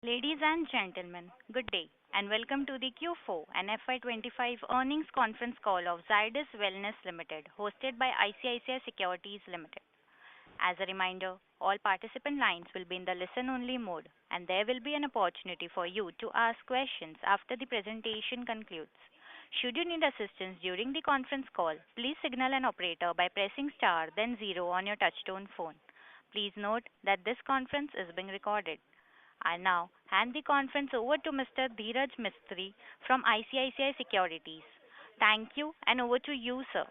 Ladies and gentlemen, good day, and welcome to the Q4 and FY25 earnings conference call of Zydus Wellness Limited, hosted by ICICI Securities Limited. As a reminder, all participant lines will be in the listen-only mode, and there will be an opportunity for you to ask questions after the presentation concludes. Should you need assistance during the conference call, please signal an operator by pressing star then zero on your touchtone phone. Please note that this conference is being recorded. I now hand the conference over to Mr. Dheeraj Mistry from ICICI Securities. Thank you, and over to you, sir.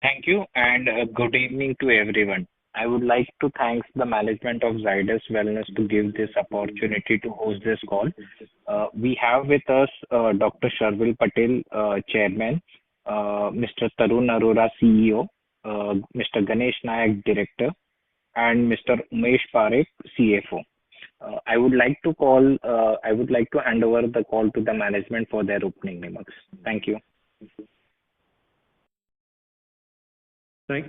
Thank you, and good evening to everyone. I would like to thank the management of Zydus Wellness to give this opportunity to host this call. We have with us Dr. Sharvil Patel, Chairman, Mr. Tarun Arora, CEO, Mr. Ganesh Nayak, Director, and Mr. Umesh Parekh, CFO. I would like to hand over the call to the management for their opening remarks. Thank you. Thank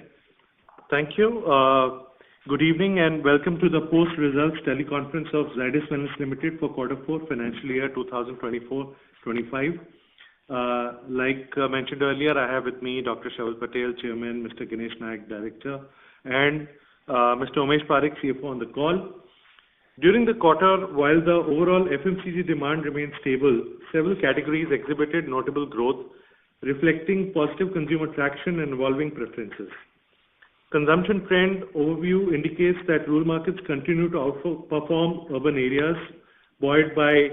you. Good evening and welcome to the post-results teleconference of Zydus Wellness Limited for Quarter 4 Financial Year 2024-25. Like mentioned earlier, I have with me Dr. Sharvil Patel, Chairman, Mr. Ganesh Nayak, Director, and Mr. Umesh Parekh, CFO on the call. During the quarter, while the overall FMCG demand remained stable, several categories exhibited notable growth, reflecting positive consumer traction and evolving preferences. Consumption trend overview indicates that rural markets continue to outperform urban areas, buoyed by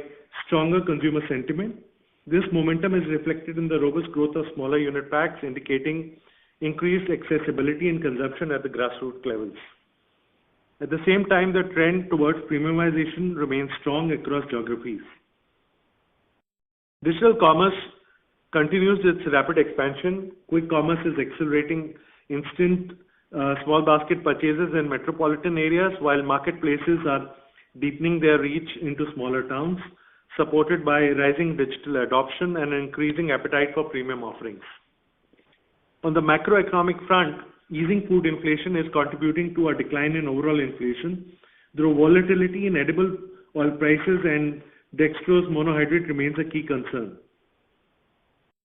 stronger consumer sentiment. This momentum is reflected in the robust growth of smaller unit packs, indicating increased accessibility and consumption at the grassroots levels. At the same time, the trend towards premiumization remains strong across geographies. Digital commerce continues its rapid expansion. Quick commerce is accelerating instant small basket purchases in metropolitan areas, while marketplaces are deepening their reach into smaller towns, supported by rising digital adoption and increasing appetite for premium offerings. On the macroeconomic front, easing food inflation is contributing to a decline in overall inflation, though volatility in edible oil prices and dextrose monohydrate remains a key concern.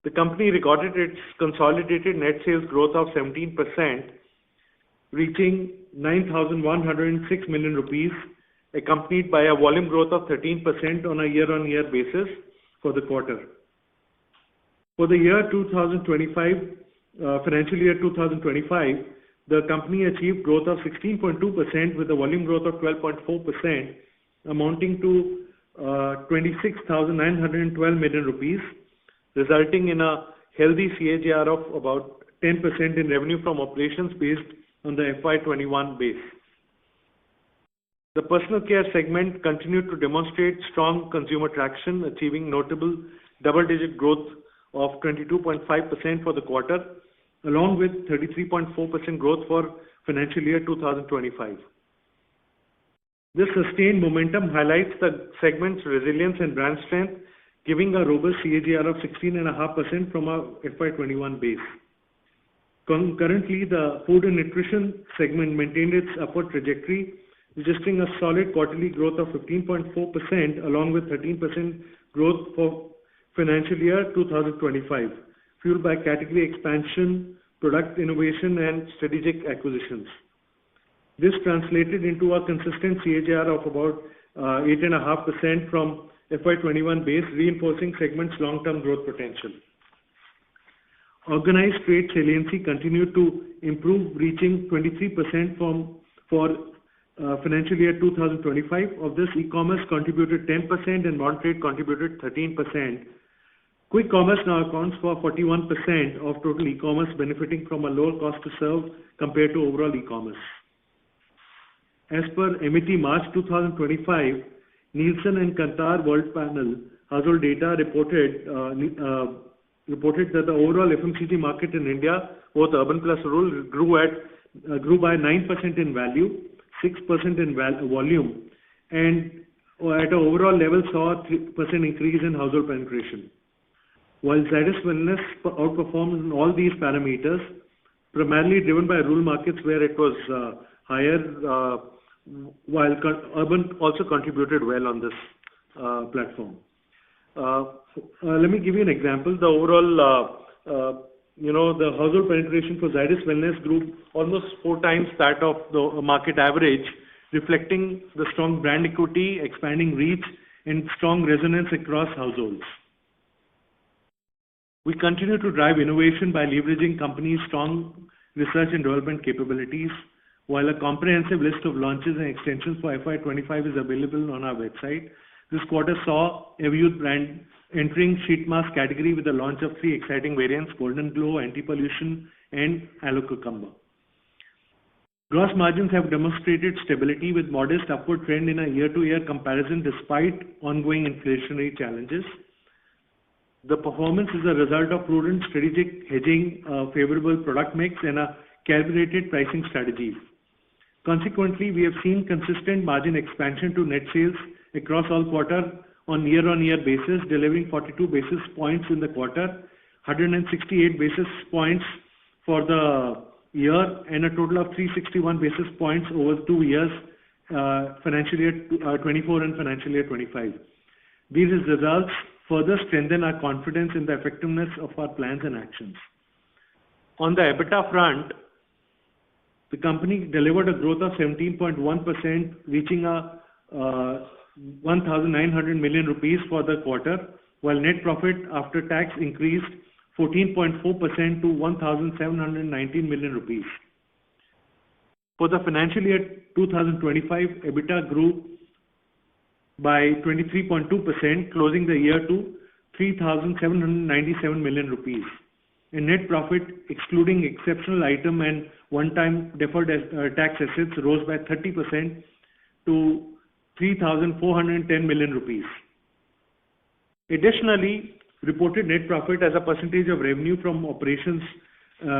The company recorded its consolidated net sales growth of 17%, reaching 9,106 million rupees, accompanied by a volume growth of 13% on a year-on-year basis for the quarter. For the year 2025, financial year 2025, the company achieved growth of 16.2% with a volume growth of 12.4%, amounting to 26,912 million rupees, resulting in a healthy CAGR of about 10% in revenue from operations based on the FY21 base. The personal care segment continued to demonstrate strong consumer traction, achieving notable double-digit growth of 22.5% for the quarter, along with 33.4% growth for financial year 2025. This sustained momentum highlights the segment's resilience and brand strength, giving a robust CAGR of 16.5% from our FY21 base. Currently, the food and nutrition segment maintained its upward trajectory, registering a solid quarterly growth of 15.4% along with 13% growth for financial year 2025, fueled by category expansion, product innovation, and strategic acquisitions. This translated into a consistent CAGR of about 8.5% from FY21 base, reinforcing segment's long-term growth potential. Organized trade saliency continued to improve, reaching 23% for financial year 2025. Of this, e-commerce contributed 10% and non-trade contributed 13%. Quick commerce now accounts for 41% of total e-commerce, benefiting from a lower cost to serve compared to overall e-commerce. As per MET March 2025, Nielsen and Kantar World Panel household data reported that the overall FMCG market in India, both urban plus rural, grew by 9% in value, 6% in volume, and at an overall level saw a 3% increase in household penetration. While Zydus Wellness outperformed in all these parameters, primarily driven by rural markets where it was higher, while Urban also contributed well on this platform. Let me give you an example. The overall, the household penetration for Zydus Wellness grew almost 4 times that of the market average, reflecting the strong brand equity, expanding reach, and strong resonance across households. We continue to drive innovation by leveraging companies' strong research and development capabilities. While a comprehensive list of launches and extensions for FY25 is available on our website, this quarter saw Evyouth brand entering sheet mask category with the launch of 3 exciting variants: Golden Glow, Anti-Pollution, and Aloe Cucumber. Gross margins have demonstrated stability with modest upward trend in a year-to-year comparison despite ongoing inflationary challenges. The performance is a result of prudent strategic hedging, favorable product mix, and a calibrated pricing strategies. Consequently, we have seen consistent margin expansion to net sales across all quarter on year-on-year basis, delivering 42 basis points in the quarter, 168 basis points for the year, and a total of 361 basis points over 2 years, financial year 24 and financial year 25. These results further strengthen our confidence in the effectiveness of our plans and actions. On the EBITDA front, the company delivered a growth of 17.1%, reaching 1,900 million rupees for the quarter, while net profit after tax increased 14.4% to 1,719 million rupees. For the financial year 2025, EBITDA grew by 23.2%, closing the year to 3,797 million rupees. And net profit, excluding exceptional item and one-time deferred tax assets, rose by 30% to 3,410 million rupees. Additionally, reported net profit as a percentage of revenue from operations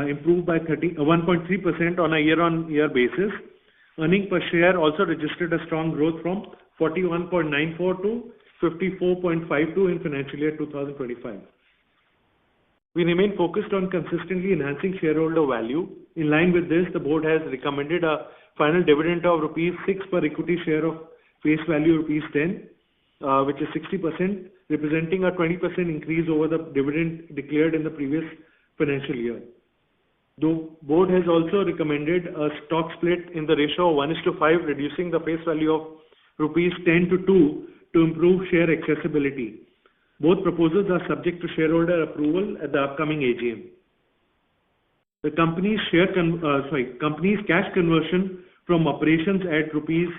improved by 1.3% on a year-on-year basis. Earning per share also registered a strong growth from 41.94 to 54.52 in financial year 2025. We remain focused on consistently enhancing shareholder value. In line with this, the board has recommended a final dividend of rupees 6 per equity share of face value rupees 10, which is 60%, representing a 20% increase over the dividend declared in the previous financial year. The board has also recommended a stock split in the ratio of 1:5, reducing the face value of rupees 10 to 2 to improve share accessibility. Both proposals are subject to shareholder approval at the upcoming AGM. The company's cash conversion from operations at rupees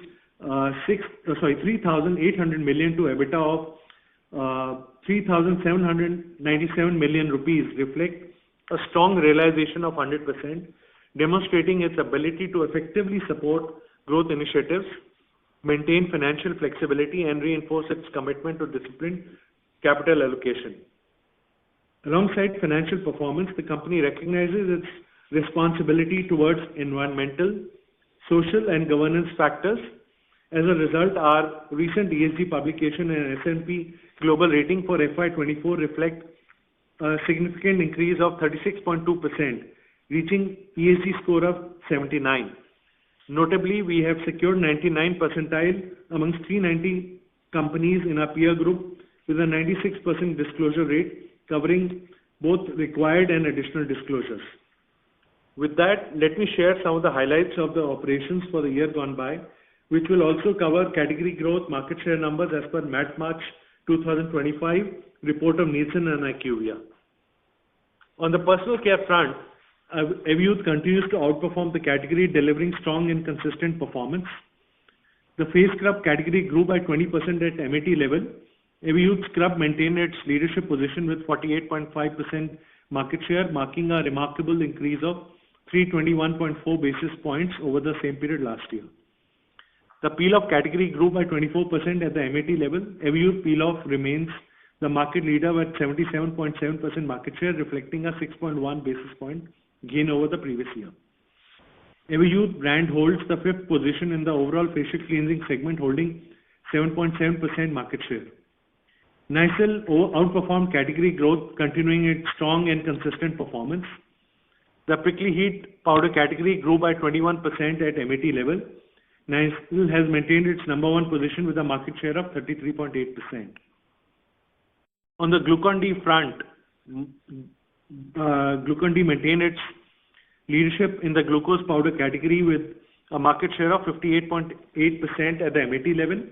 3,800 million to EBITDA of 3,797 million rupees reflect a strong realization of 100%, demonstrating its ability to effectively support growth initiatives, maintain financial flexibility, and reinforce its commitment to disciplined capital allocation. Alongside financial performance, the company recognizes its responsibility towards environmental, social, and governance factors. As a result, our recent ESG publication and S&P Global rating for FY24 reflect a significant increase of 36.2%, reaching ESG score of 79. Notably, we have secured 99th percentile amongst 390 companies in our peer group with a 96% disclosure rate, covering both required and additional disclosures. With that, let me share some of the highlights of the operations for the year gone by, which will also cover category growth, market share numbers as per March 2025 report of Nielsen and IQVIA. On the personal care front, Evyouth continues to outperform the category, delivering strong and consistent performance. The face scrub category grew by 20% at MAT level. Evyouth scrub maintained its leadership position with 48.5% market share, marking a remarkable increase of 321.4 basis points over the same period last year. The peel-off category grew by 24% at the MAT level. Evyouth peel-off remains the market leader with 77.7% market share, reflecting a 6.1 basis point gain over the previous year. Evyouth brand holds the 5th position in the overall facial cleansing segment, holding 7.7% market share. Nycil outperformed category growth, continuing its strong and consistent performance. The prickly heat powder category grew by 21% at MAT level. Nycil has maintained its number one position with a market share of 33.8%. On the Glucon-D front, Glucon-D maintained its leadership in the glucose powder category with a market share of 58.8% at the MAT level.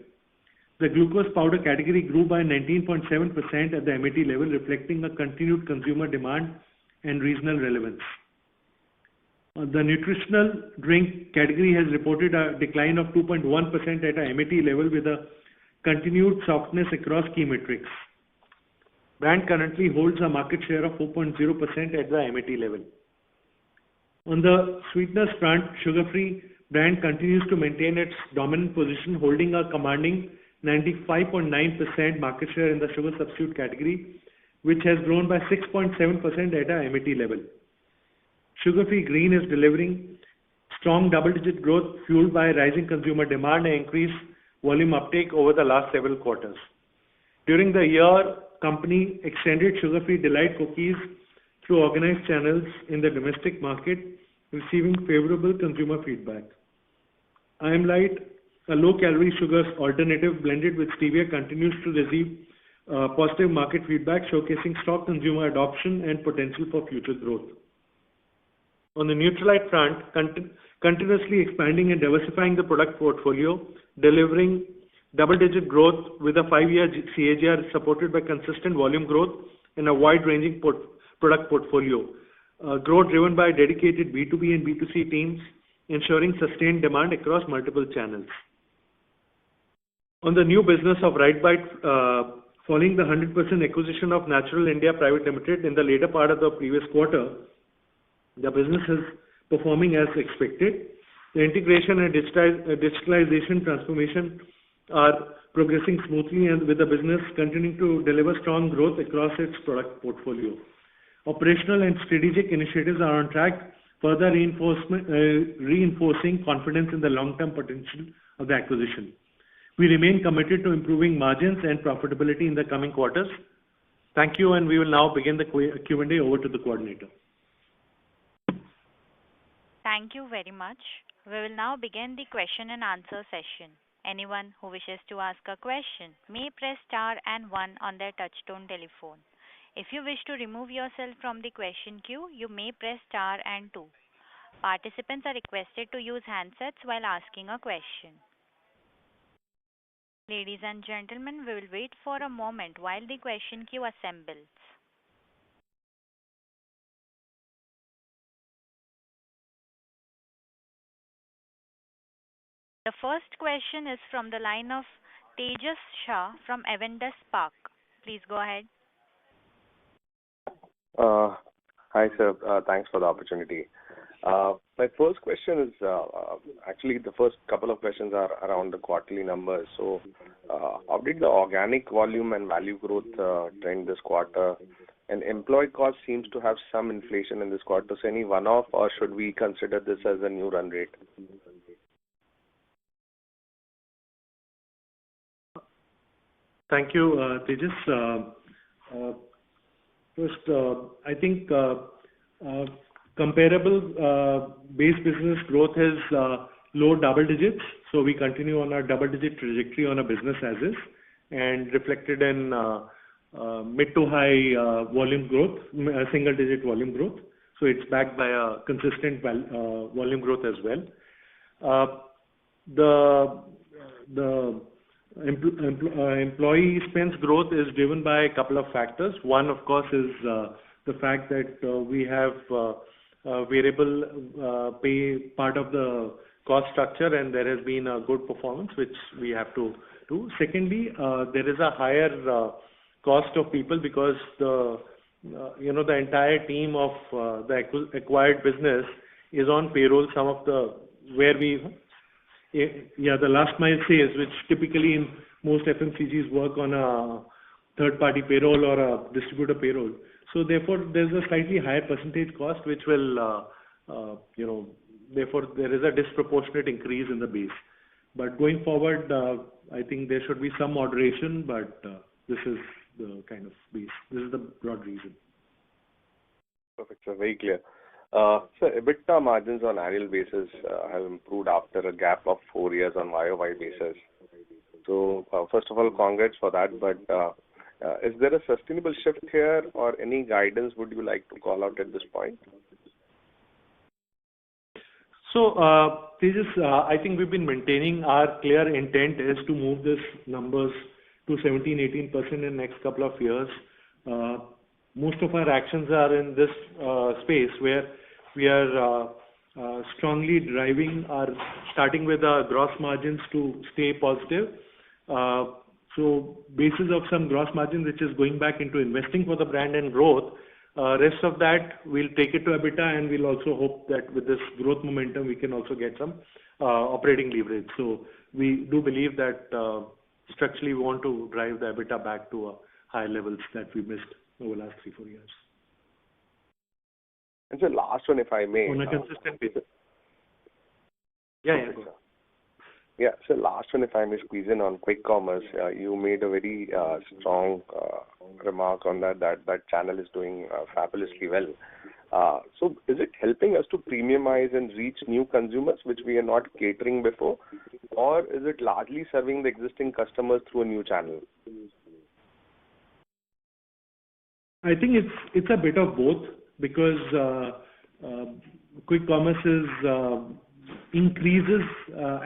The glucose powder category grew by 19.7% at the MAT level, reflecting a continued consumer demand and regional relevance. The nutritional drink category has reported a decline of 2.1% at a MAT level with a continued softness across key metrics. Brand currently holds a market share of 4.0% at the MAT level. On the sweeteners front, sugar-free brand continues to maintain its dominant position, holding a commanding 95.9% market share in the sugar substitute category, which has grown by 6.7% at a MAT level. Sugar-free green is delivering strong double-digit growth fueled by rising consumer demand and increased volume uptake over the last several quarters. During the year, company extended sugar-free delight cookies through organized channels in the domestic market, receiving favorable consumer feedback. I Am Light, a low-calorie sugars alternative blended with stevia, continues to receive positive market feedback, showcasing strong consumer adoption and potential for future growth. On the Nutralite front, continuously expanding and diversifying the product portfolio, delivering double-digit growth with a 5-year CAGR supported by consistent volume growth and a wide-ranging product portfolio. Growth driven by dedicated B2B and B2C teams, ensuring sustained demand across multiple channels. On the new business of RiteBite, following the 100% acquisition of Natural India Private Limited in the later part of the previous quarter, the business is performing as expected. The integration and digitalization transformation are progressing smoothly, and with the business continuing to deliver strong growth across its product portfolio. Operational and strategic initiatives are on track, further reinforcing confidence in the long-term potential of the acquisition. We remain committed to improving margins and profitability in the coming quarters. Thank you, and we will now begin the Q&A. Over to the coordinator. Thank you very much. We will now begin the question and answer session. Anyone who wishes to ask a question may press star and one on their touchtone telephone. If you wish to remove yourself from the question queue, you may press star and two. Participants are requested to use handsets while asking a question. Ladies and gentlemen, we will wait for a moment while the question queue assembles. The first question is from the line of Tejas Shah from Avendus Spark. Please go ahead. Hi, sir. Thanks for the opportunity. My first question is actually the first couple of questions are around the quarterly numbers. So, how did the organic volume and value growth trend this quarter? And employee cost seems to have some inflation in this quarter. So, any one-off, or should we consider this as a new run rate? Thank you, Tejas. First, I think comparable base business growth is low double digits. So we continue on our double-digit trajectory on a business as is, and reflected in mid to high volume growth, single-digit volume growth. So it's backed by a consistent volume growth as well. The employee expense growth is driven by a couple of factors. One, of course, is the fact that we have variable pay part of the cost structure, and there has been a good performance which we have to do. Secondly, there is a higher cost of people because the entire team of the acquired business is on payroll. Some of the the last mile sales, which typically in most FMCGs work on a third-party payroll or a distributor payroll. So therefore, there's a slightly higher percentage cost, which will, therefore there is a disproportionate increase in the base. But going forward, I think there should be some moderation, but this is the kind of base. This is the broad reason. Perfect, sir. Very clear. So EBITDA margins on annual basis have improved after a gap of 4 years on YOY basis. So first of all, congrats for that. But is there a sustainable shift here, or any guidance would you like to call out at this point? So, Tejas, I think we've been maintaining our clear intent is to move these numbers to 17-18% in the next couple of years. Most of our actions are in this space where we are strongly driving starting with our gross margins to stay positive. So, basis of some gross margin which is going back into investing for the brand and growth. Rest of that, we'll take it to EBITDA, and we'll also hope that with this growth momentum, we can also get some operating leverage. So we do believe that structurally we want to drive the EBITDA back to higher levels that we missed over the last 3-4 years. And the last one, if I may. On a consistent basis. Yeah. Yeah. So last one, if I may squeeze in on quick commerce, you made a very strong remark on that channel is doing fabulously well. So is it helping us to premiumize and reach new consumers, which we are not catering before, or is it largely serving the existing customers through a new channel? I think it's a bit of both, because quick commerce increases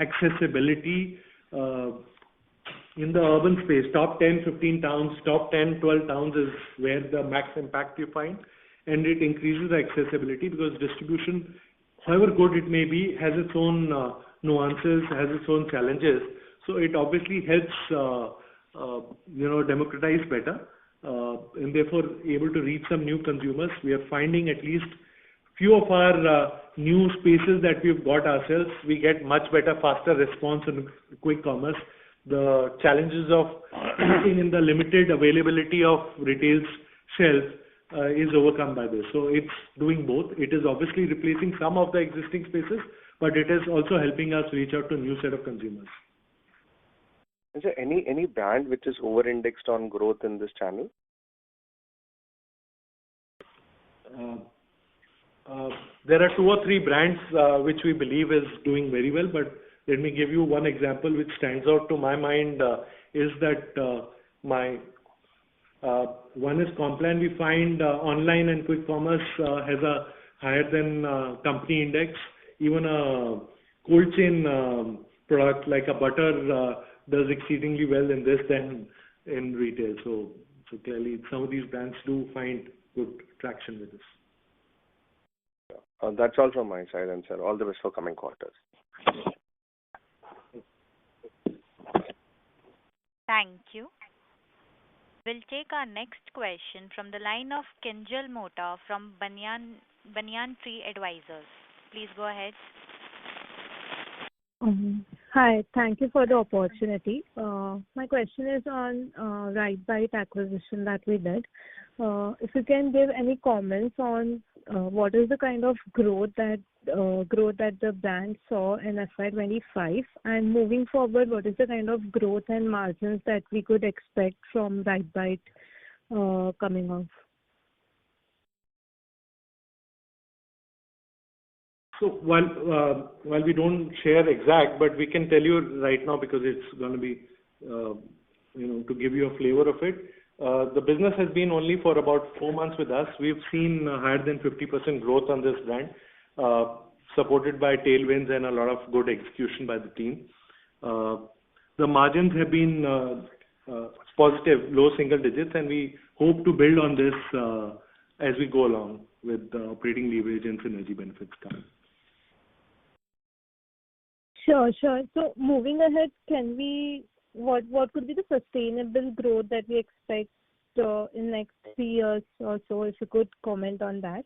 accessibility in the urban space. Top 10, 15 towns, top 10, 12 towns is where the max impact you find, and it increases the accessibility because distribution, however good it may be, has its own nuances, has its own challenges. So it obviously helps democratize better, and therefore able to reach some new consumers. We are finding at least few of our new spaces that we've got ourselves, we get much better, faster response in quick commerce. The challenges of competing in the limited availability of retail shelf is overcome by this. So it's doing both. It is obviously replacing some of the existing spaces, but it is also helping us reach out to a new set of consumers. Is there any brand which is over-indexed on growth in this channel? There are 2 or 3 brands which we believe is doing very well, but let me give you one example which stands out to my mind is that one is Complan. We find online and quick commerce has a higher than company index. Even a cold chain product like a butter does exceedingly well in this than in retail. So clearly some of these brands do find good traction with this. That's all from my side, and sir, all the best for coming quarters. Thank you. We'll take our next question from the line of Kinjal Mota from Banyan Tree Advisors. Please go ahead. Hi, thank you for the opportunity. My question is on RightBite acquisition that we did. If you can give any comments on what is the kind of growth that the brand saw in FY25, and moving forward, what is the kind of growth and margins that we could expect from RightBite coming off? So while we don't share exact, but we can tell you right now because it's going to be, to give you a flavor of it. The business has been only for about 4 months with us. We've seen higher than 50% growth on this brand, supported by tailwinds and a lot of good execution by the team. The margins have been positive, low single digits, and we hope to build on this as we go along with the operating leverage and synergy benefits coming. Sure. So moving ahead, what could be the sustainable growth that we expect in next 3 years or so? If you could comment on that.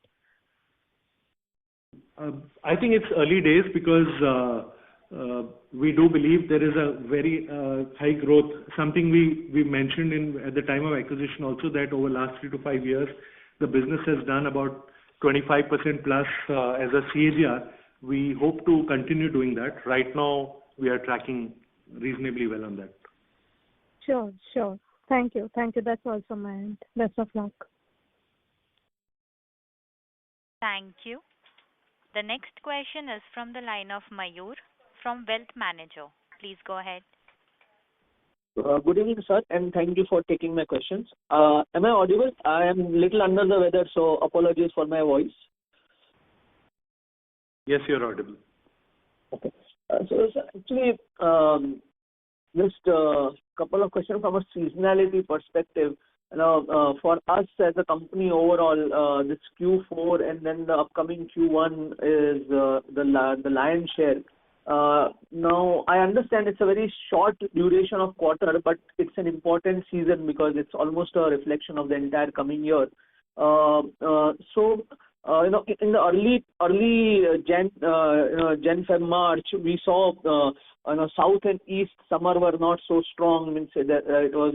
I think it's early days because we do believe there is a very high growth. Something we mentioned at the time of acquisition also, that over last 3 to 5 years, the business has done about 25% plus as a CAGR. We hope to continue doing that. Right now, we are tracking reasonably well on that. Sure. Thank you. That's all from my end. Best of luck. Thank you. The next question is from the line of Mayur from Wealth Manager. Please go ahead. Good evening, sir, and thank you for taking my questions. Am I audible? I am a little under the weather, so apologies for my voice. Yes, you're audible. Okay. So sir, actually, just a couple of questions from a seasonality perspective. For us as a company overall, this Q4 and then the upcoming Q1 is the lion's share. Now, I understand it's a very short duration of quarter, but it's an important season because it's almost a reflection of the entire coming year. In the early Jan, Feb, March, we saw South and East summer were not so strong. Means that it was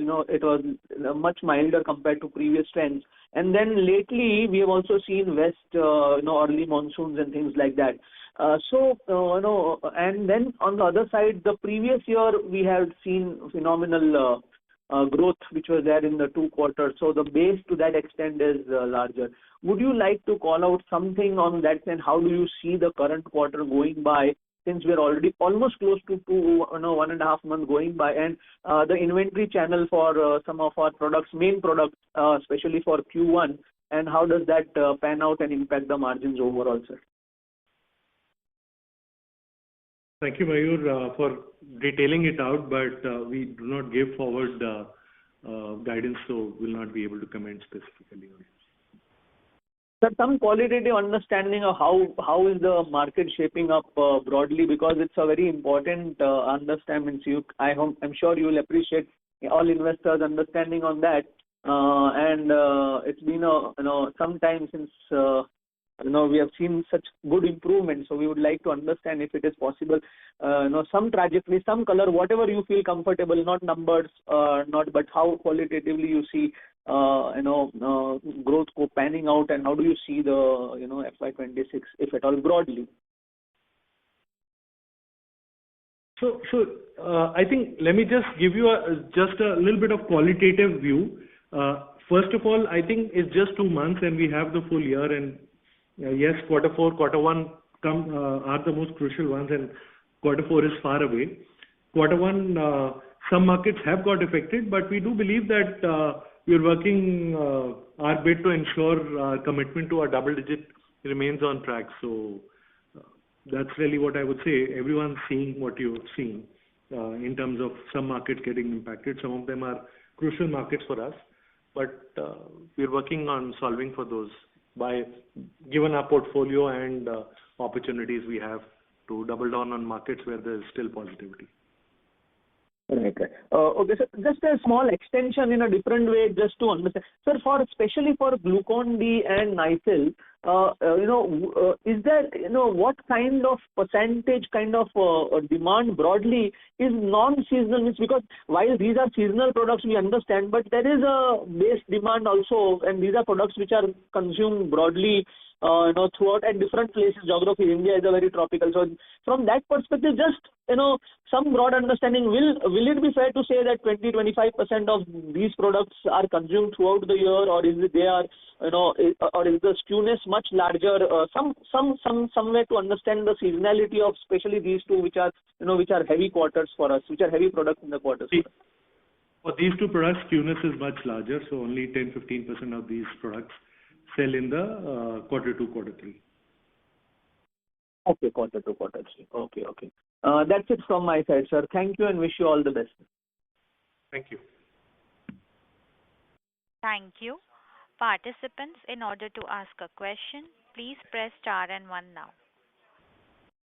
much milder compared to previous trends. And then lately we have also seen West early monsoons and things like that. And then on the other side, the previous year we had seen phenomenal growth which was there in the 2 quarters. So the base to that extent is larger. Would you like to call out something on that, and how do you see the current quarter going by, since we're already almost close to 1.5 months going by, and the inventory channel for some of our products, main products, especially for Q1, and how does that pan out and impact the margins overall, sir? Thank you, Mayur, for detailing it out, but we do not give forward guidance, so we'll not be able to comment specifically on it. Sir, some qualitative understanding of how is the market shaping up broadly, because it's a very important understanding. I'm sure you will appreciate all investors' understanding on that. And it's been some time since we have seen such good improvement. So we would like to understand if it is possible, some trajectory, some color, whatever you feel comfortable, not numbers, but how qualitatively you see growth panning out, and how do you see the FY26, if at all, broadly? So I think let me just give you just a little bit of qualitative view. First of all, I think it's just 2 months and we have the full year, and yes, quarter 4, quarter 1 are the most crucial ones, and quarter 4 is far away. Quarter 1, some markets have got affected, but we do believe that we are working our bit to ensure our commitment to our double digit remains on track. So that's really what I would say. Everyone's seeing what you're seeing in terms of some markets getting impacted. Some of them are crucial markets for us, but we're working on solving for those given our portfolio and opportunities we have to double down on markets where there's still positivity. Right. Okay, sir. Just a small extension in a different way, just to understand. Sir, especially for Glucon-D and Nycil, is there, what kind of percentage demand broadly is non-seasonal? Means, because while these are seasonal products, we understand, but there is a base demand also, and these are products which are consumed broadly throughout at different places, geography. India is a very tropical. So from that perspective, just some broad understanding. Will it be fair to say that 20-25% of these products are consumed throughout the year, or is it or is the skewness much larger? Some way to understand the seasonality of especially these two, which are heavy quarters for us, which are heavy products in the quarters. For these two products, skewness is much larger, so only 10-15% of these products sell in the quarter 2, quarter 3. Okay, quarter 2, quarter 3. Okay. That's it from my side, sir. Thank you and wish you all the best. Thank you. Thank you. Participants, in order to ask a question, please press star and 1 now.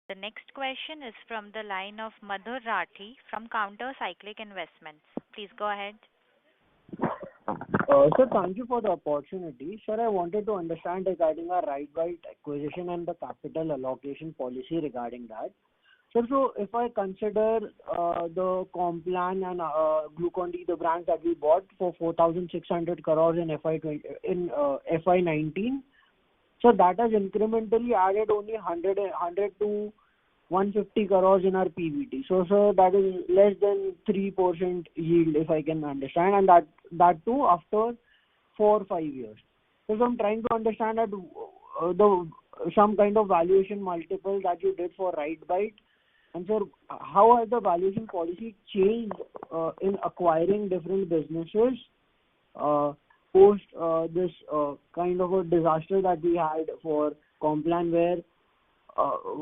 The next question is from the line of Madhur Rathi from Counter Cyclic Investments. Please go ahead. Sir, thank you for the opportunity. Sir, I wanted to understand regarding our right acquisition and the capital allocation policy regarding that. Sir, so if I consider the Complan and Glucon-D, the brands that we bought for 4,600 crores in FY19, so that has incrementally added only 100 to 150 crores in our PBT. So, sir, that is less than 3% yield, if I can understand, and that too after 4 or 5 years. So I'm trying to understand that some kind of valuation multiple that you did for RightBite? And sir, how has the valuation policy changed in acquiring different businesses post this kind of a disaster that we had for Complan, where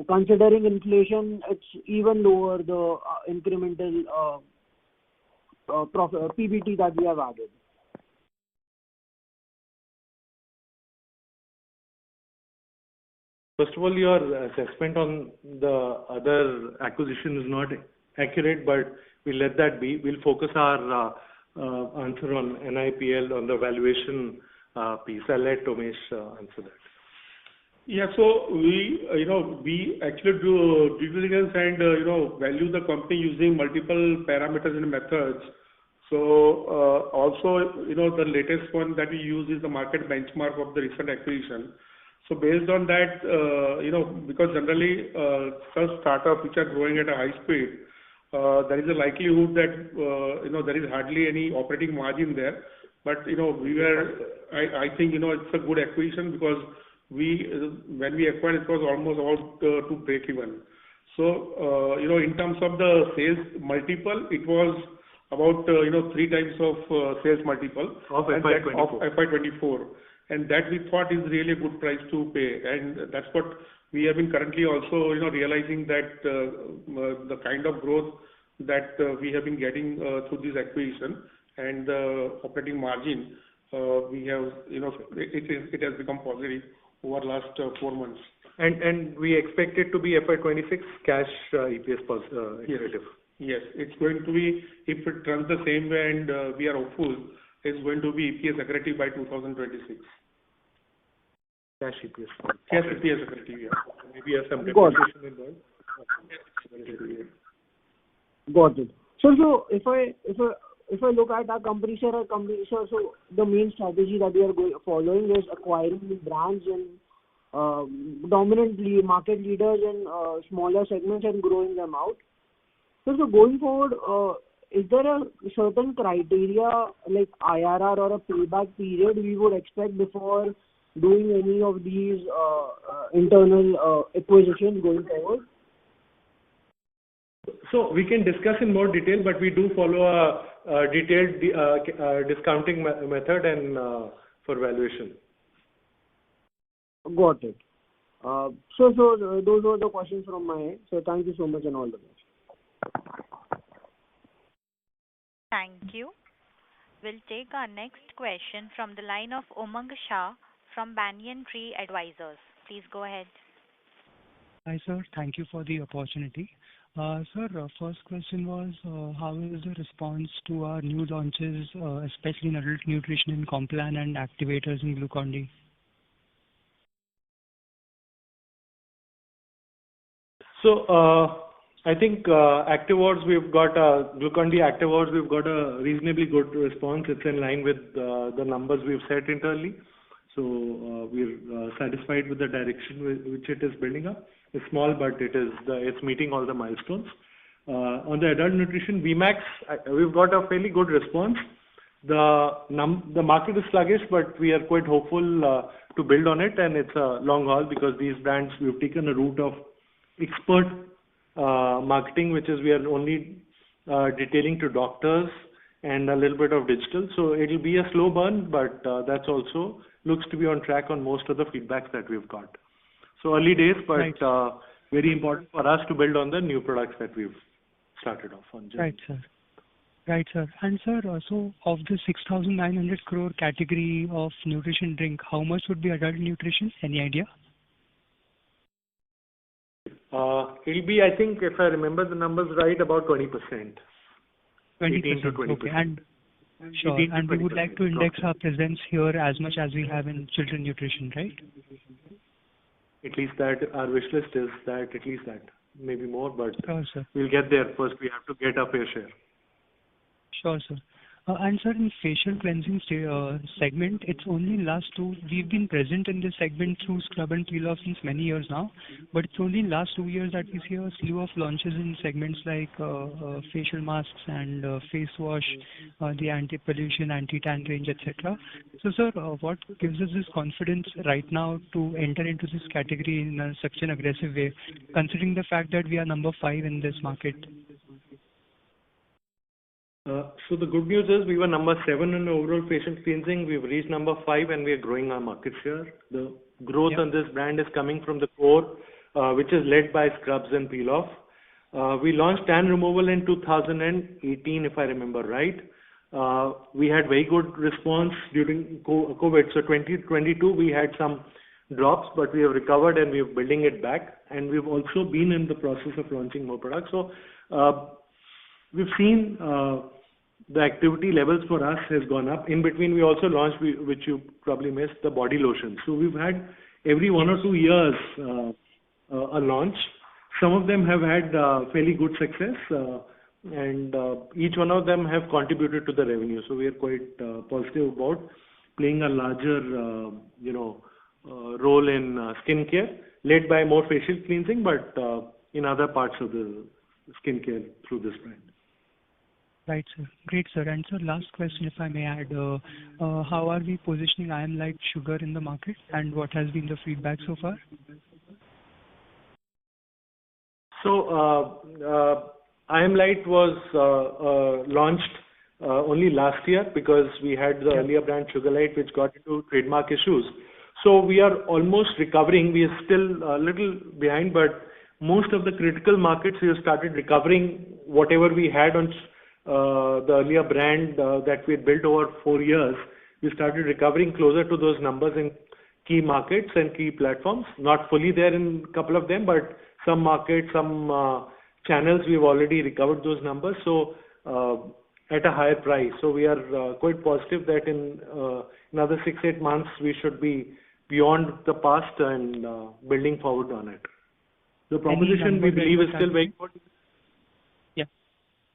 considering inflation, it's even lower the incremental PBT that we have added? First of all, your assessment on the other acquisition is not accurate, but we'll let that be. We'll focus our answer on NIPL, on the valuation piece. I'll let Tomesh answer that. Yeah, so we actually do due diligence and value the company using multiple parameters and methods. So also the latest one that we use is the market benchmark of the recent acquisition. So based on that, because generally such startups which are growing at a high speed, there is a likelihood that there is hardly any operating margin there. But I think it's a good acquisition because when we acquired, it was almost all to break even. So in terms of the sales multiple, it was about 3 times of sales multiple of FY24. And that we thought is really a good price to pay, and that's what we have been currently also realizing, that the kind of growth that we have been getting through this acquisition and the operating margin, we have it has become positive over last 4 months. And we expect it to be FY26 cash EPS positive. Yes, it's going to be, if it runs the same way, and we are hopeful, it's going to be EPS accretive by 2026. Cash EPS. Cash EPS accretive, yeah. Maybe some depreciation involved. Got it. So if I look at our company, sir, so the main strategy that we are following is acquiring brands and dominantly market leaders in smaller segments and growing them out. So going forward, is there a certain criteria like IRR or a payback period we would expect before doing any of these internal acquisitions going forward? So we can discuss in more detail, but we do follow a detailed discounting method and for valuation. Got it. So those were the questions from my end. So thank you so much and all the best. Thank you. We'll take our next question from the line of Umang Shah from Banyan Tree Advisors. Please go ahead. Hi, sir. Thank you for the opportunity. Sir, first question was, how is the response to our new launches, especially in adult nutrition in Complan and activators in Glucon-D? So, I think Activors, we've got Glucon-D Activors, we've got a reasonably good response. It's in line with the numbers we've set internally. So we're satisfied with the direction which it is building up. It's small, but it's meeting all the milestones. On the adult nutrition VMAX, we've got a fairly good response. The market is sluggish, but we are quite hopeful to build on it, and it's a long haul because these brands, we've taken a route of expert marketing, which is we are only detailing to doctors and a little bit of digital. So it'll be a slow burn, but that's also looks to be on track on most of the feedbacks that we've got. So early days, but Right. Very important for us to build on the new products that we've started off on. Right, sir. Right, sir. And sir, so of the 6,900 crore category of nutrition drink, how much would be adult nutrition? Any idea? It'll be, I think, if I remember the numbers right, about 20%. 20%. 18 to 20%. Okay. And sure. And we would like to index our presence here as much as we have in children nutrition, right? At least that, our wish list is that, at least that. Maybe more, but Sure, sir. we'll get there. First, we have to get our fair share. Sure, sir. And sir, in facial cleansing segment, it's only we've been present in this segment through scrub and peel off since many years now, but it's only in last 2 years that we see a slew of launches in segments like facial masks and face wash, the anti-pollution, anti-tan range, etc. So sir, what gives us this confidence right now to enter into this category in such an aggressive way, considering the fact that we are number 5 in this market? So the good news is we were number 7 in overall facial cleansing. We've reached number 5 and we are growing our market share. The growth on this brand is coming from the core, which is led by scrubs and peel off. We launched tan removal in 2018, if I remember right. We had very good response during COVID. So 2022 we had some drops, but we have recovered and we are building it back. And we've also been in the process of launching more products. So we've seen the activity levels for us has gone up. In between, we also launched, which you probably missed, the body lotion. So we've had every 1 or 2 years a launch. Some of them have had fairly good success, and each one of them have contributed to the revenue. So we are quite positive about playing a larger, role in skincare, led by more facial cleansing, but in other parts of the skincare through this brand. Right, sir. Great, sir. And sir, last question, if I may add, how are we positioning I Am Light Sugar in the market, and what has been the feedback so far? So, I Am Light was launched only last year because we had the earlier brand Sugar Light, which got into trademark issues. So we are almost recovering. We are still a little behind, but most of the critical markets we have started recovering whatever we had on the earlier brand that we had built over 4 years. We started recovering closer to those numbers in key markets and key platforms. Not fully there in a couple of them, but some markets, some channels, we've already recovered those numbers. So at a higher price. So we are quite positive that in another 6-8 months we should be beyond the past and building forward on it. The proposition we believe is still very good. Yeah.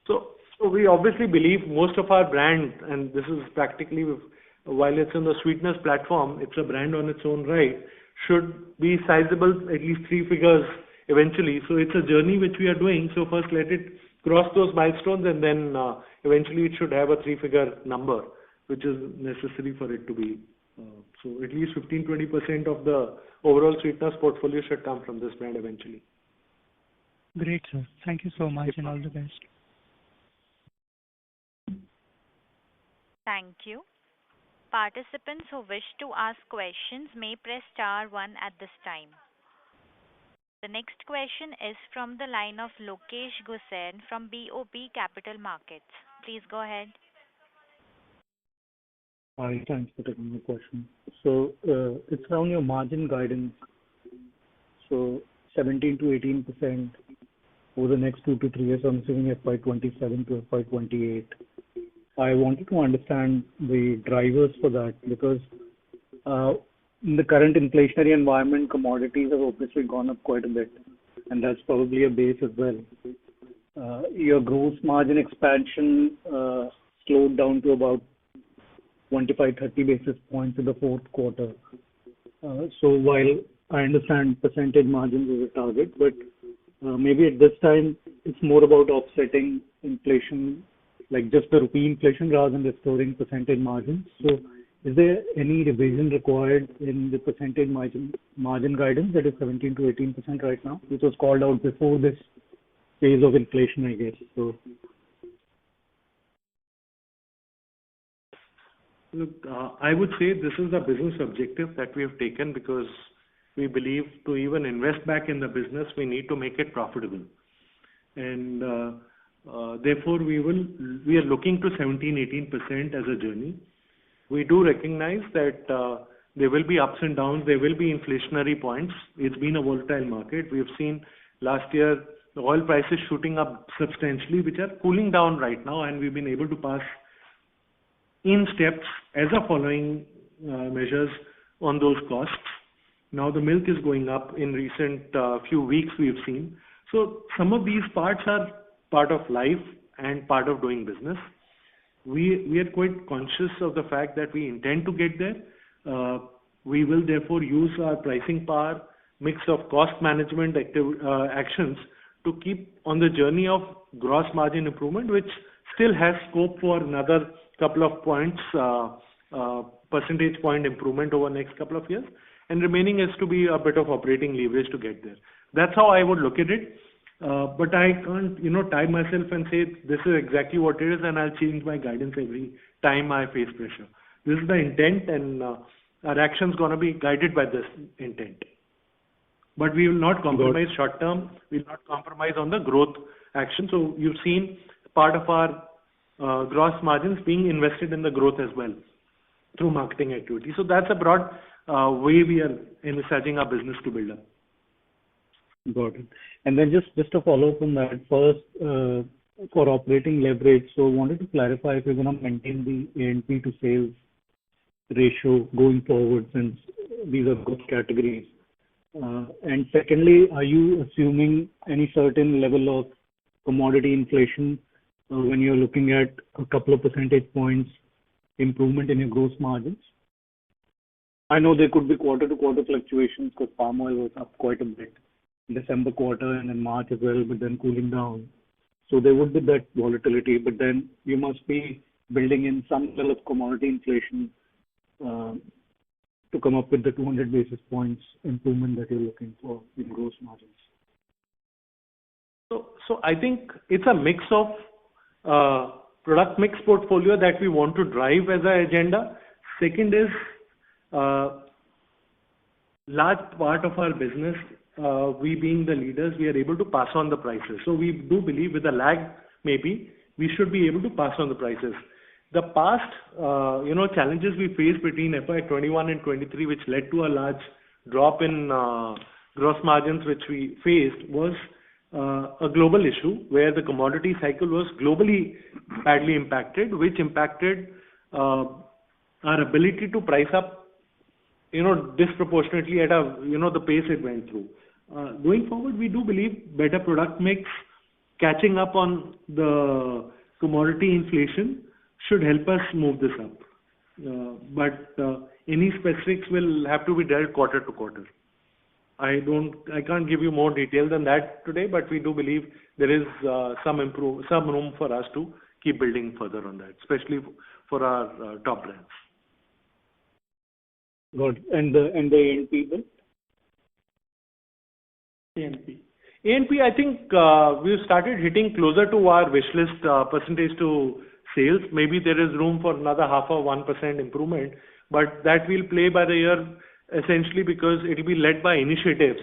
So we obviously believe most of our brand, and this is practically, while it's in the sweetness platform, it's a brand on its own right, should be sizable, at least 3 figures eventually. So it's a journey which we are doing. So first let it cross those milestones, and then eventually it should have a 3-figure number, which is necessary for it to be. So at least 15-20% of the overall sweetness portfolio should come from this brand eventually. Great, sir. Thank you so much, and all the best. Thank you. Participants who wish to ask questions may press star 1 at this time. The next question is from the line of Lokesh Gusain from BOB Capital Markets. Please go ahead. Hi, thanks for taking the question. So it's around your margin guidance. So 17 to 18% over the next 2 to 3 years. I'm assuming FY27 to FY28. I wanted to understand the drivers for that because in the current inflationary environment, commodities have obviously gone up quite a bit, and that's probably a base as well. Your gross margin expansion slowed down to about 25-30 basis points in the fourth quarter. So while I understand percentage margins is a target, but maybe at this time it's more about offsetting inflation, like just the rupee inflation rather than restoring percentage margins. So is there any revision required in the percentage margin guidance that is 17 to 18% right now, which was called out before this phase of inflation, I guess? So. Look, I would say this is the business objective that we have taken because we believe to even invest back in the business, we need to make it profitable. And therefore, we are looking to 17-18% as a journey. We do recognize that there will be ups and downs. There will be inflationary points. It's been a volatile market. We have seen last year the oil prices shooting up substantially, which are cooling down right now, and we've been able to pass in steps as a following measures on those costs. Now the milk is going up in recent few weeks we have seen. So some of these parts are part of life and part of doing business. we are quite conscious of the fact that we intend to get there. We will therefore use our pricing power, mix of cost management actions to keep on the journey of gross margin improvement, which still has scope for another couple of points, percentage point improvement over the next couple of years. And remaining is to be a bit of operating leverage to get there. That's how I would look at it. But I can't, tie myself and say this is exactly what it is, and I'll change my guidance every time I face pressure. This is the intent, and our action's going to be guided by this intent. But we will not compromise short term. We will not compromise on the growth action. So you've seen part of our gross margins being invested in the growth as well through marketing activity. So that's a broad way we are envisaging our business to build up. Got it. And then just to follow up on that, first, for operating leverage, so I wanted to clarify if you're going to maintain the A&P to sales ratio going forward, since these are good categories. And secondly, are you assuming any certain level of commodity inflation when you're looking at a couple of percentage points improvement in your gross margins? I know there could be quarter-to-quarter fluctuations because palm oil was up quite a bit in December quarter and in March as well, but then cooling down. So there would be that volatility, but then you must be building in some level of commodity inflation to come up with the 200 basis points improvement that you're looking for in gross margins. So I think it's a mix of product mix portfolio that we want to drive as an agenda. Second is large part of our business, we being the leaders, we are able to pass on the prices. So we do believe with a lag, maybe we should be able to pass on the prices. The past, challenges we faced between FY21 and 23, which led to a large drop in gross margins, which we faced, was a global issue where the commodity cycle was globally badly impacted, which impacted our ability to price up, disproportionately at the pace it went through. Going forward, we do believe better product mix, catching up on the commodity inflation should help us move this up. But any specifics will have to be dealt quarter to quarter. I can't give you more detail than that today, but we do believe there is some room for us to keep building further on that, especially for our top brands. Good. And the A&P bit? A&P, I think we've started hitting closer to our wish list percentage to sales. Maybe there is room for another 0.5% improvement, but that will play by the year essentially because it will be led by initiatives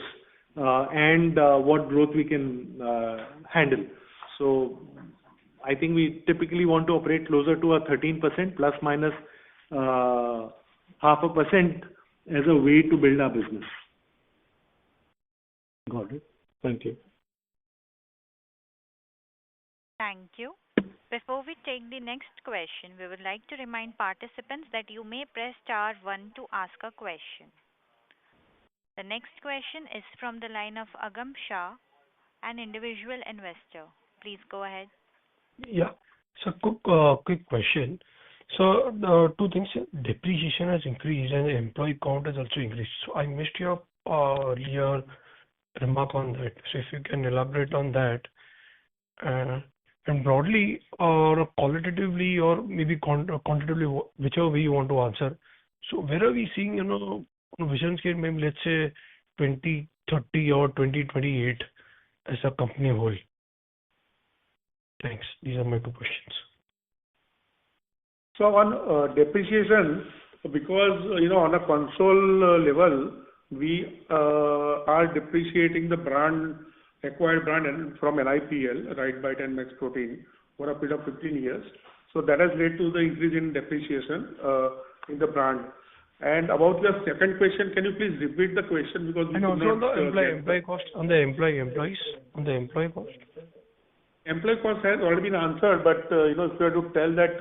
and what growth we can handle. So I think we typically want to operate closer to a 13% plus minus 0.5% as a way to build our business. Got it. Thank you. Thank you. Before we take the next question, we would like to remind participants that you may press star 1 to ask a question. The next question is from the line of Agam Shah, an individual investor. Please go ahead. Yeah. So quick question. So two things, depreciation has increased and the employee count has also increased. So I missed your earlier remark on that. So if you can elaborate on that. And broadly or qualitatively or maybe quantitatively, whichever way you want to answer. So where are we seeing, vision scale, maybe let's say 2030 or 2028 as a company whole? Thanks. These are my two questions. So on depreciation, because, on a console level, we are depreciating the acquired brand and from NIPL, Right Bite and Max Protein, for a period of 15 years. So that has led to the increase in depreciation in the brand. And about your second question, can you please repeat the question because we and also on the employee cost, on the employee cost. Employee cost has already been answered, but if you have to tell that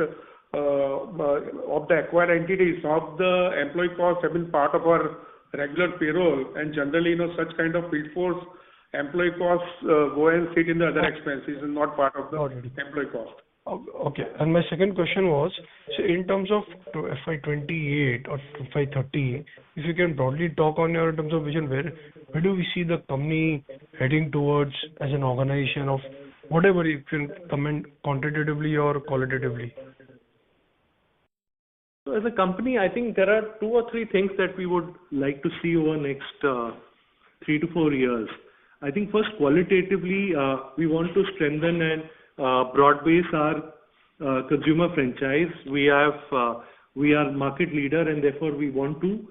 of the acquired entities, some of the employee costs have been part of our regular payroll, and generally, such kind of field force employee costs go and sit in the other expenses and not part of the employee cost. Okay. And my second question was, so in terms of FY28 or FY30, if you can broadly talk on your terms of vision, where do we see the company heading towards as an organization of whatever you can comment quantitatively or qualitatively? So as a company, I think there are 2 or 3 things that we would like to see over next 3 to 4 years. I think first, qualitatively, we want to strengthen and broad base our consumer franchise. We are market leader, and therefore we want to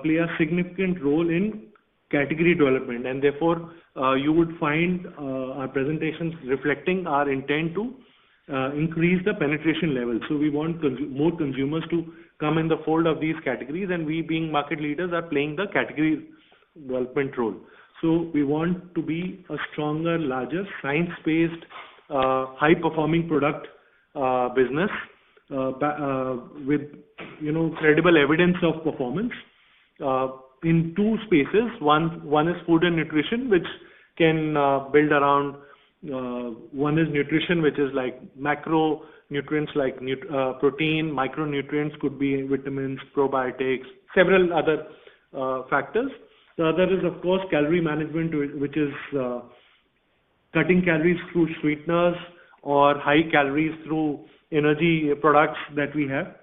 play a significant role in category development, and therefore you would find our presentations reflecting our intent to increase the penetration level. So we want more consumers to come in the fold of these categories, and we, being market leaders, are playing the category development role. So we want to be a stronger, larger, science-based, high-performing product business with credible evidence of performance in 2 spaces. One is food and nutrition, which can build around. One is nutrition, which is like macronutrients like protein. Micronutrients could be vitamins, probiotics, several other factors. The other is, of course, calorie management, which is cutting calories through sweeteners or high calories through energy products that we have.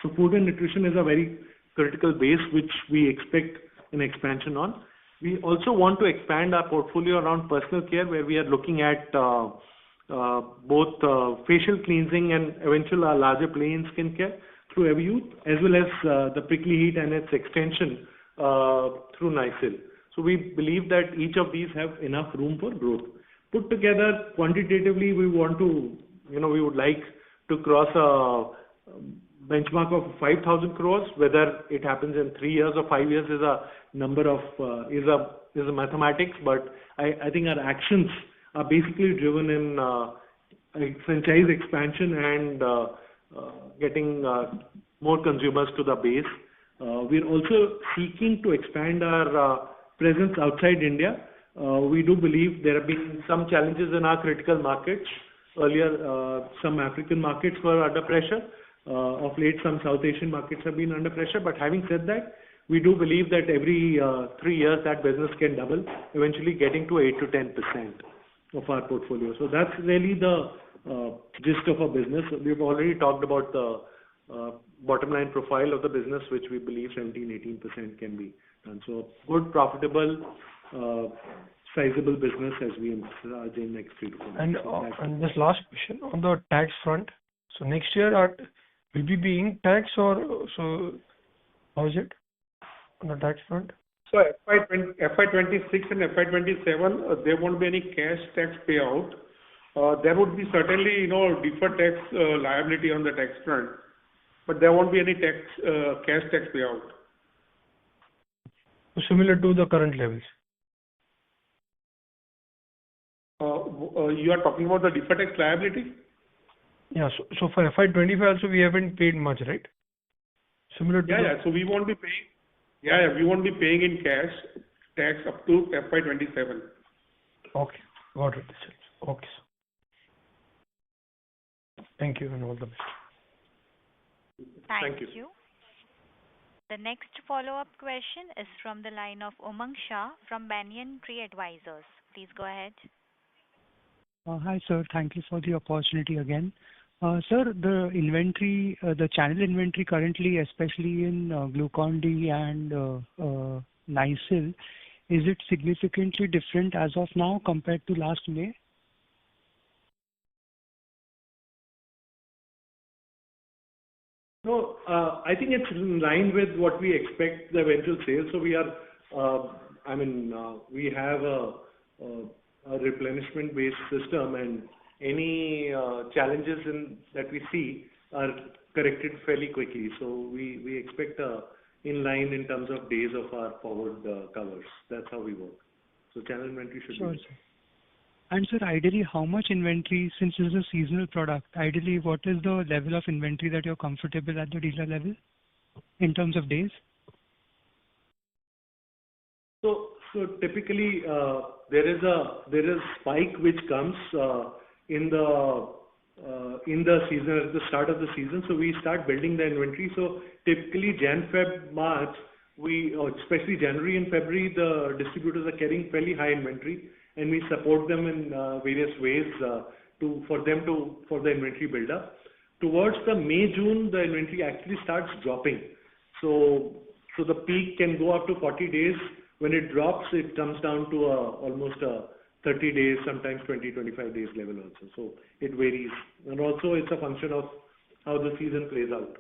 So food and nutrition is a very critical base which we expect an expansion on. We also want to expand our portfolio around personal care, where we are looking at both facial cleansing and eventual larger play in skincare through Everyouth, as well as the prickly heat and its extension through Nycil. So we believe that each of these have enough room for growth. Put together quantitatively, we want to, we would like to cross a benchmark of 5,000 crores. Whether it happens in 3 years or 5 years is a number of is a mathematics, but I think our actions are basically driven in franchise expansion and getting more consumers to the base. We're also seeking to expand our presence outside India. We do believe there have been some challenges in our critical markets. Earlier, some African markets were under pressure. Of late, some South Asian markets have been under pressure. But having said that, we do believe that every 3 years that business can double, eventually getting to 8 to 10% of our portfolio. So that's really the gist of our business. We've already talked about the bottom line profile of the business, which we believe 17-18% can be done. So good, profitable, sizable business as we envisage in next 3 to 4 years. And this last question on the tax front. So next year, will we be paying tax, or so how is it on the tax front? So FY26 and FY27, there won't be any cash tax payout. There would be certainly, deferred tax liability on the tax front, but there won't be any cash tax payout. Similar to the current levels. You are talking about the deferred tax liability? Yeah. So for FY25 also we haven't paid much, right? Similar to So we won't be paying. We won't be paying in cash tax up to FY27. Okay, got it. Okay. Thank you and all the best. Thank you. The next follow-up question is from the line of Umang Shah from Banyan Tree Advisors. Please go ahead. Hi, sir. Thank you for the opportunity again. Sir, the inventory, the channel inventory currently, especially in Glucon-D and Nycil, is it significantly different as of now compared to last May? No, I think it's in line with what we expect the eventual sales. So we are, we have a replenishment-based system, and any challenges that we see are corrected fairly quickly. So we expect in line in terms of days of our forward covers. That's how we work. So channel inventory should be. Sure, sir. And sir, ideally, how much inventory, since it's a seasonal product, ideally, what is the level of inventory that you're comfortable at the dealer level in terms of days? So typically, there is spike which comes in the in the season, at the start of the season, so we start building the inventory. So typically Jan, Feb, March, especially January and February, the distributors are carrying fairly high inventory, and we support them in various ways for the inventory buildup. Towards the May, June, the inventory actually starts dropping. So the peak can go up to 40 days. When it drops, it comes down to almost 30 days, sometimes 20, 25 days level also. So it varies. And also it's a function of how the season plays out.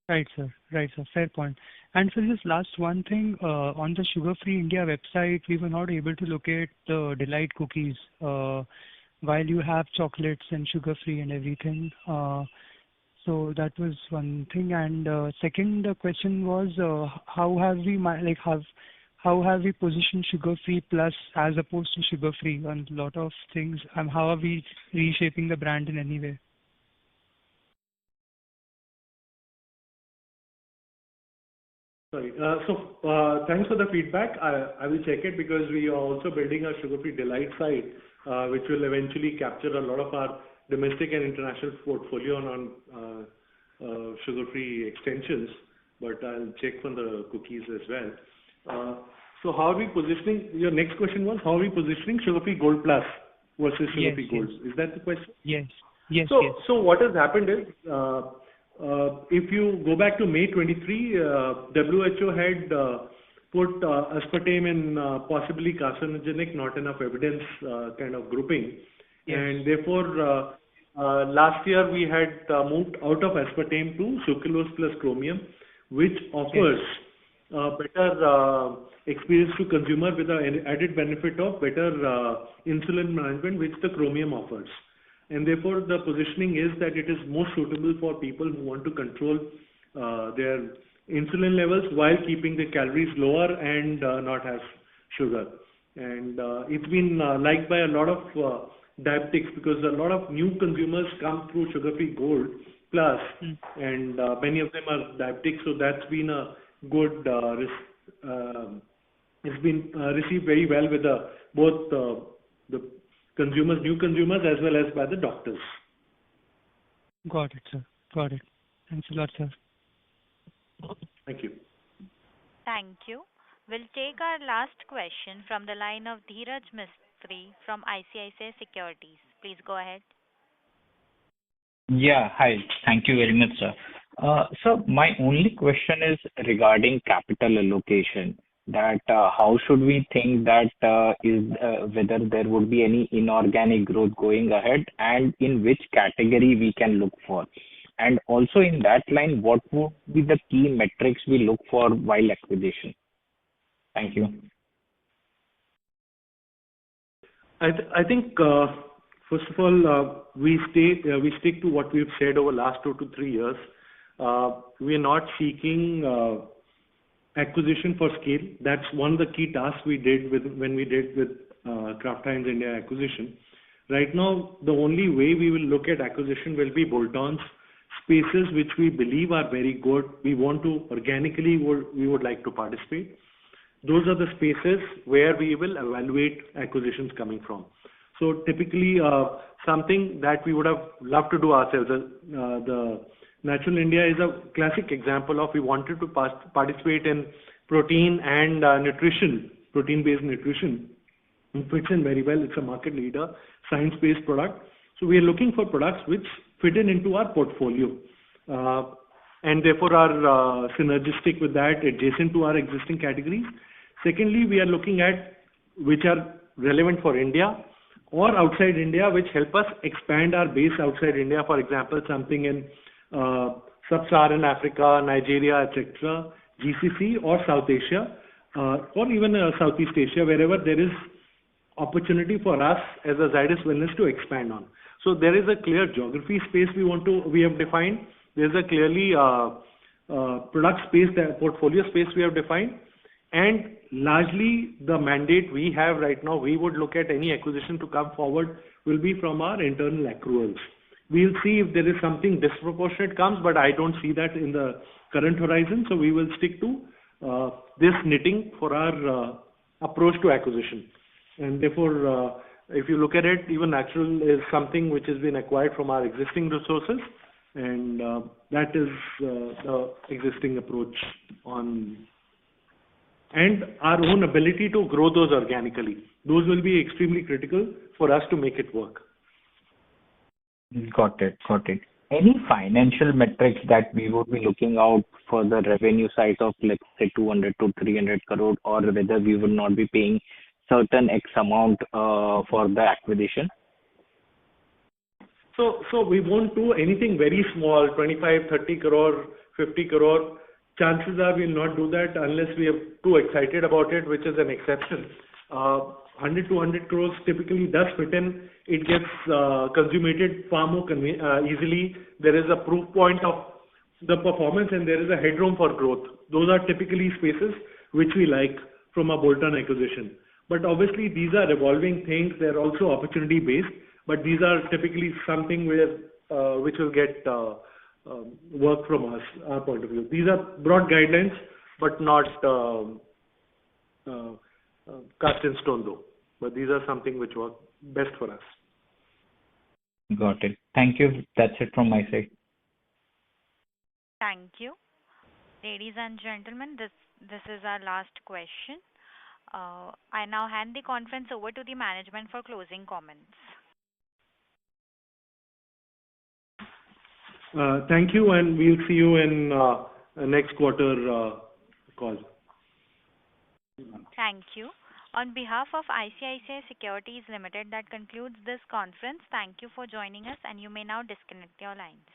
Right, sir. Right, sir. Fair point. And so just last one thing, on the Sugar Free India website, we were not able to locate the Delight cookies, while you have chocolates and sugar free and everything. So that was one thing. And second question was, how have we positioned Sugar Free Plus as opposed to Sugar Free on a lot of things? And how are we reshaping the brand in any way? Sorry. Thanks for the feedback. I will check it because we are also building a Sugar Free Delight site, which will eventually capture a lot of our domestic and international portfolio on sugar-free extensions. But I'll check on the cookies as well. So how are we positioning? Your next question was, how are we positioning Sugar Free Gold Plus versus Sugar Free Gold? Is that the question? Yes. So what has happened is, if you go back to May 23, WHO had put aspartame in possibly carcinogenic, not enough evidence kind of grouping. Yes. And therefore, last year we had moved out of aspartame to sucralose plus chromium, which offers better experience to consumer with the added benefit of better insulin management, which the chromium offers. And therefore, the positioning is that it is more suitable for people who want to control their insulin levels while keeping the calories lower and not have sugar. And it's been liked by a lot of diabetics because a lot of new consumers come through Sugar Free Gold Plus, and many of them are diabetics. So that's been a good. It's been received very well with both the consumers, new consumers, as well as by the doctors. Got it, sir. Got it. Thanks a lot, sir. Thank you. Thank you. We'll take our last question from the line of Dheeraj Mistry from ICICI Securities. Please go ahead. Yeah, hi. Thank you very much, sir. So my only question is regarding capital allocation. That how should we think that whether there would be any inorganic growth going ahead, and in which category we can look for, and also in that line, what would be the key metrics we look for while acquisition? Thank you. I think first of all we stick to what we've said over last 2 to 3 years. We are not seeking acquisition for scale. That's one of the key tasks we did when we did with Kraft Heinz India acquisition. Right now, the only way we will look at acquisition will be bolt-ons, spaces which we believe are very good. We want to organically, we would like to participate. Those are the spaces where we will evaluate acquisitions coming from. So typically, something that we would have loved to do ourselves. The Natural India is a classic example of we wanted to participate in protein and nutrition, protein-based nutrition. It fits in very well. It's a market leader, science-based product. So we are looking for products which fit into our portfolio and therefore are synergistic with that, adjacent to our existing categories. Secondly, we are looking at which are relevant for India or outside India, which help us expand our base outside India. For example, something in Sub-Saharan Africa, Nigeria, etc., GCC or South Asia, or even Southeast Asia, wherever there is opportunity for us as a Zydus Wellness to expand on. So there is a clear geography space we have defined. There's a clearly product space, portfolio space we have defined. And largely the mandate we have right now, we would look at any acquisition to come forward will be from our internal accruals. We'll see if there is something disproportionate comes, but I don't see that in the current horizon. So we will stick to this knitting for our approach to acquisition. And therefore, If you look at it, even natural is something which has been acquired from our existing resources, and that is the existing approach on, and our own ability to grow those organically. Those will be extremely critical for us to make it work. Got it. Got it. Any financial metrics that we would be looking out for the revenue side of, let's say, 200 to 300 crore, or whether we would not be paying certain X amount for the acquisition? So we won't do anything very small, 25, 30 crore, 50 crore. Chances are we'll not do that unless we are too excited about it, which is an exception. 100 to 100 crores typically does fit in. It gets consummated far more easily. There is a proof point of the performance and there is a headroom for growth. Those are typically spaces which we like from a bolt-on acquisition. But obviously these are evolving things. They're also opportunity based, but these are typically something where which will get work from us, our point of view. These are broad guidelines, but not cast in stone though. But these are something which work best for us. Got it. Thank you. That's it from my side. Thank you. Ladies and gentlemen, this is our last question. I now hand the conference over to the management for closing comments. Thank you, and we'll see you in next quarter call. Thank you. On behalf of ICICI Securities Limited, that concludes this conference. Thank you for joining us, and you may now disconnect your lines.